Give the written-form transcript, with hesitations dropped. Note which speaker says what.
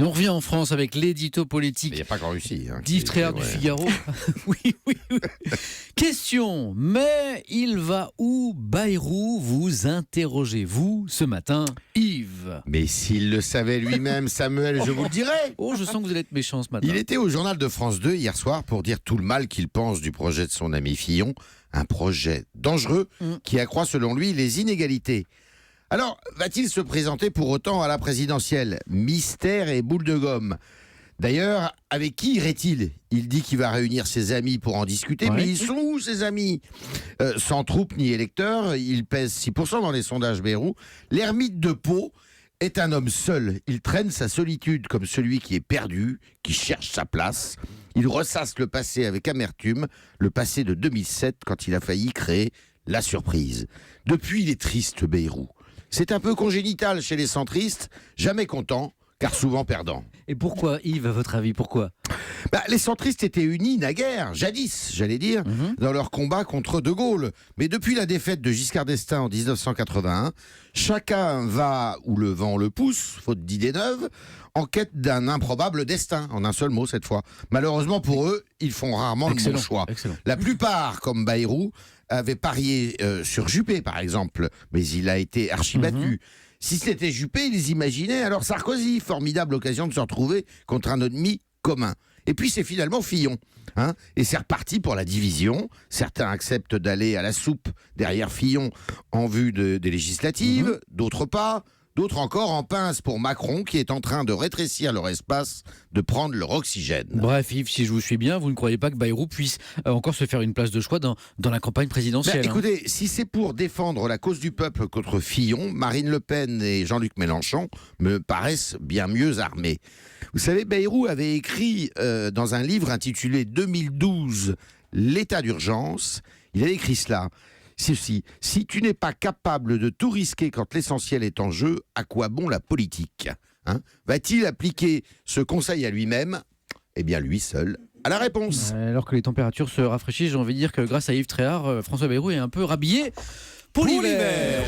Speaker 1: Et on revient en France avec l'édito
Speaker 2: Il
Speaker 1: politique
Speaker 2: n'y a pas qu'en Russie.
Speaker 1: d'Yves Tréhard du Figaro. Oui. Question, mais il va où Bayrou, vous interrogez-vous ce matin, Yves?
Speaker 2: Mais s'il le savait lui-même, Samuel, je vous le dirais.
Speaker 1: Oh, je sens que vous allez être méchant ce matin.
Speaker 2: Il était au journal de France 2 hier soir pour dire tout le mal qu'il pense du projet de son ami Fillon, un projet dangereux qui accroît selon lui les inégalités. Alors, va-t-il se présenter pour autant à la présidentielle? Mystère et boule de gomme. D'ailleurs, avec qui irait-il? Il dit qu'il va réunir ses amis pour en discuter, mais ils sont où ses amis? Sans troupe ni électeurs, il pèse 6% dans les sondages Bayrou. L'ermite de Pau est un homme seul. Il traîne sa solitude comme celui qui est perdu, qui cherche sa place. Il ressasse le passé avec amertume, le passé de 2007 quand il a failli créer la surprise. Depuis, il est triste, Bayrou. C'est un peu congénital chez les centristes, jamais contents, car souvent perdants.
Speaker 1: Et pourquoi, Yves, à votre avis, pourquoi?
Speaker 2: Les centristes étaient unis naguère, jadis, j'allais dire, dans leur combat contre De Gaulle. Mais depuis la défaite de Giscard d'Estaing en 1981, chacun va où le vent le pousse, faute d'idées neuves, en quête d'un improbable destin, en un seul mot cette fois. Malheureusement pour eux, ils font rarement le bon choix.
Speaker 1: Excellent.
Speaker 2: La plupart, comme Bayrou, avaient parié sur Juppé, par exemple, mais il a été archi-battu. Si c'était Juppé, ils imaginaient alors Sarkozy, formidable occasion de se retrouver contre un ennemi commun. Et puis c'est finalement Fillon. Et c'est reparti pour la division. Certains acceptent d'aller à la soupe derrière Fillon en vue des législatives, d'autres pas. D'autres encore en pince pour Macron qui est en train de rétrécir leur espace, de prendre leur oxygène.
Speaker 1: Bref, Yves, si je vous suis bien, vous ne croyez pas que Bayrou puisse encore se faire une place de choix dans la campagne présidentielle?
Speaker 2: Écoutez, si c'est pour défendre la cause du peuple contre Fillon, Marine Le Pen et Jean-Luc Mélenchon me paraissent bien mieux armés. Vous savez, Bayrou avait écrit dans un livre intitulé 2012, L'état d'urgence, il a écrit cela. Ceci, si tu n'es pas capable de tout risquer quand l'essentiel est en jeu, à quoi bon la politique? Va-t-il appliquer ce conseil à lui-même? Eh bien, lui seul a la réponse.
Speaker 1: Alors que les températures se rafraîchissent, j'ai envie de dire que grâce à Yves Tréhard, François Bayrou est un peu rhabillé pour l'hiver.